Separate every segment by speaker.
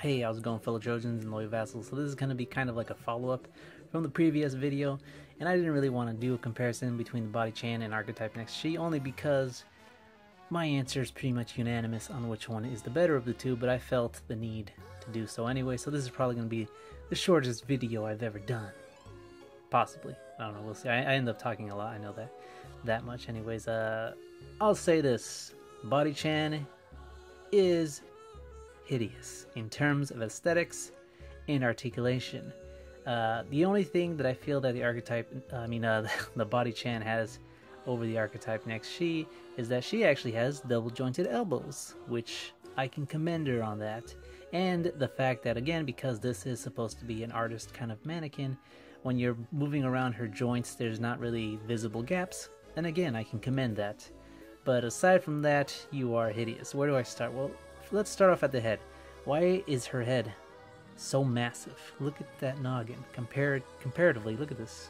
Speaker 1: Hey, how's it going, fellow Trojans and loyal vassals? So this is going to be kind of like a follow-up from the previous video, and I didn't really want to do a comparison between the body chan and archetype next she, only because my answer is pretty much unanimous on which one is the better of the two, but I felt the need to do so anyway, so this is probably going to be the shortest video I've ever done. Possibly. I don't know, we'll see. I end up talking a lot, I know that much. Anyways, I'll say this. Body chan is hideous in terms of aesthetics and articulation. The only thing that I feel that the archetype, the body chan has over the archetype next she is that she actually has double jointed elbows, which I can commend her on that. And the fact that, again, because this is supposed to be an artist kind of mannequin, when you're moving around her joints, there's not really visible gaps. And again, I can commend that. But aside from that, you are hideous. Where do I start? Well, let's start off at the head. Why is her head so massive? Look at that noggin. Comparatively, look at this.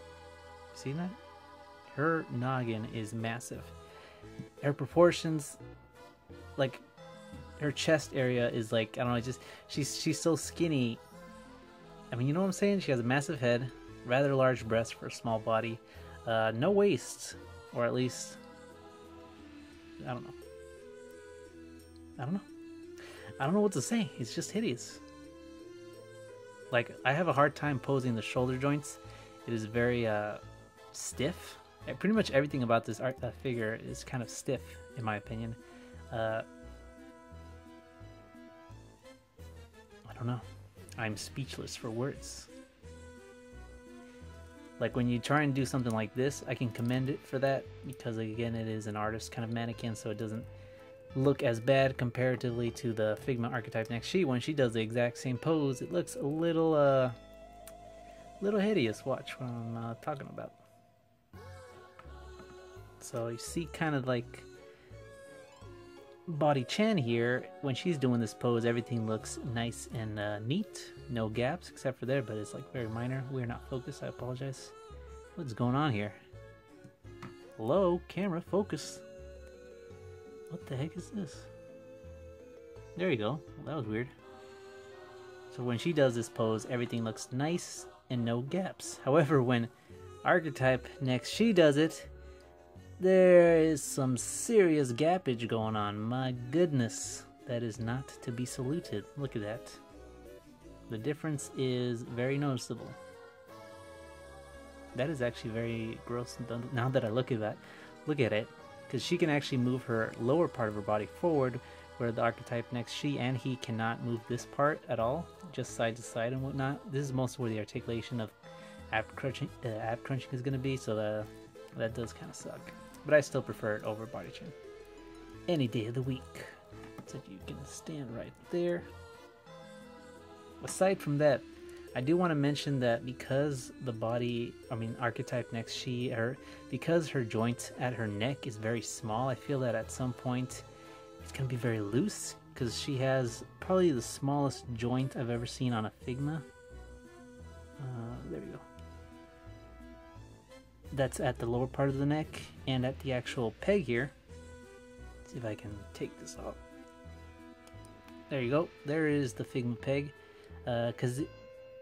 Speaker 1: See that? Her noggin is massive. Her proportions, like her chest area is like, I don't know, just she's so skinny. I mean, you know what I'm saying? She has a massive head, rather large breasts for a small body, no waist, or at least I don't know what to say. It's just hideous. Like, I have a hard time posing the shoulder joints. It is very stiff. Pretty much everything about this figure is kind of stiff, in my opinion. I don't know. I'm speechless for words. Like, when you try and do something like this, I can commend it for that, because again, it is an artist kind of mannequin, so it doesn't look as bad comparatively to the Figma archetype next she. When she does the exact same pose, it looks a little hideous. Watch what I'm talking about. So you see kind of like body chan here, when she's doing this pose, everything looks nice and neat. No gaps except for there, but it's like very minor. We're not focused, I apologize. What's going on here? Hello, camera, focus. What the heck is this? There you go. Well, that was weird. So when she does this pose, everything looks nice and no gaps. However, when archetype next she does it, there is some serious gappage going on. My goodness, that is not to be saluted. Look at that. The difference is very noticeable. That is actually very gross now that I look at it, because she can actually move her lower part of her body forward, where the archetype next she and he cannot move this part at all, just side to side and whatnot. This is mostly where the articulation of ab crunching is going to be, so that does kind of suck. But I still prefer it over body chan any day of the week. So you can stand right there. Aside from that, I do want to mention that because archetype next she, because her joint at her neck is very small, I feel that at some point it's going to be very loose, because she has probably the smallest joint I've ever seen on a Figma. There we go. That's at the lower part of the neck, and at the actual peg here. Let's see if I can take this off. There you go. There is the Figma peg. Because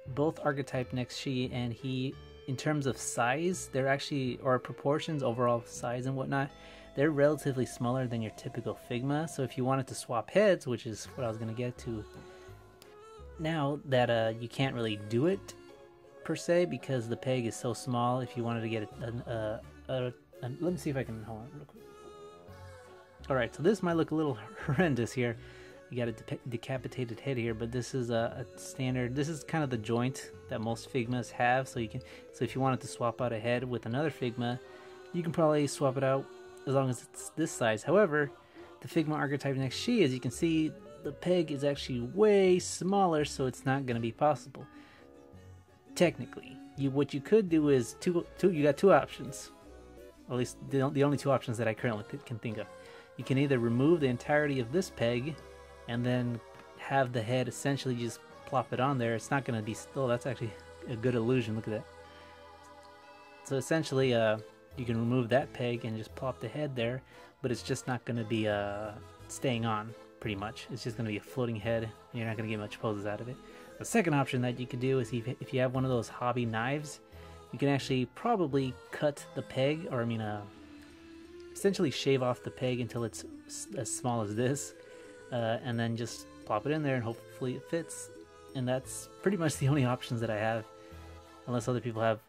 Speaker 1: both archetype next she and he, in terms of size, they're actually, or proportions, overall size and whatnot, they're relatively smaller than your typical Figma. So if you wanted to swap heads, which is what I was going to get to now, that you can't really do it per se, because the peg is so small. If you wanted to get let me see if I can, hold on real quick. Alright, so this might look a little horrendous here. You got a decapitated head here, but this is a standard. This is kind of the joint that most Figmas have. So if you wanted to swap out a head with another Figma, you can probably swap it out as long as it's this size. However, the Figma archetype next she, as you can see, the peg is actually way smaller, so it's not going to be possible. Technically, what you could do is you got two options. At least the only two options that I currently can think of. You can either remove the entirety of this peg and then have the head essentially just plop it on there. It's not going to be still. That's actually a good illusion. Look at that. So essentially, you can remove that peg and just plop the head there, but it's just not going to be staying on pretty much. It's just going to be a floating head, and you're not going to get much poses out of it. The second option that you could do is if you have one of those hobby knives, you can actually probably cut the peg, or essentially shave off the peg until it's as small as this, and then just plop it in there and hopefully it fits. And that's pretty much the only options that I have, unless other people have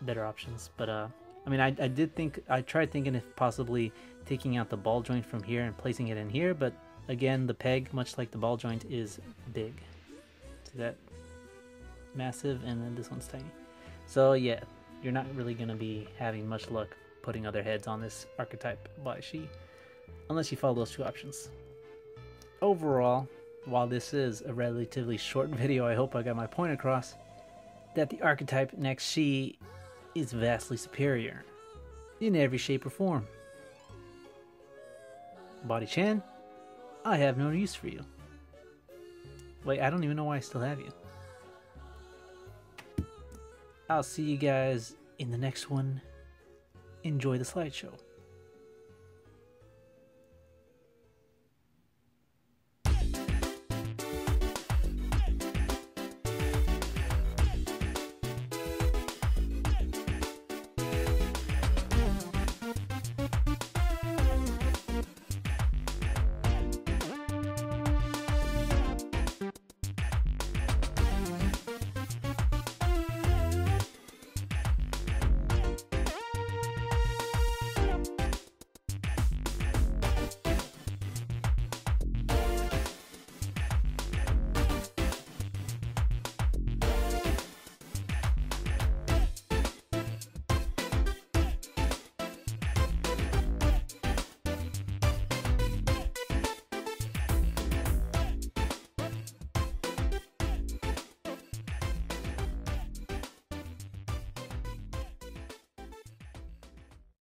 Speaker 1: better options. But I mean, I tried thinking if possibly taking out the ball joint from here and placing it in here, but again, the peg, much like the ball joint, is big. See that? Massive, and then this one's tiny. So yeah, you're not really going to be having much luck putting other heads on this archetype body sheet, unless you follow those two options. Overall, while this is a relatively short video, I hope I got my point across, that the archetype next she is vastly superior in every shape or form. Body Chan, I have no use for you. Wait, I don't even know why I still have you. I'll see you guys in the next one. Enjoy the slideshow.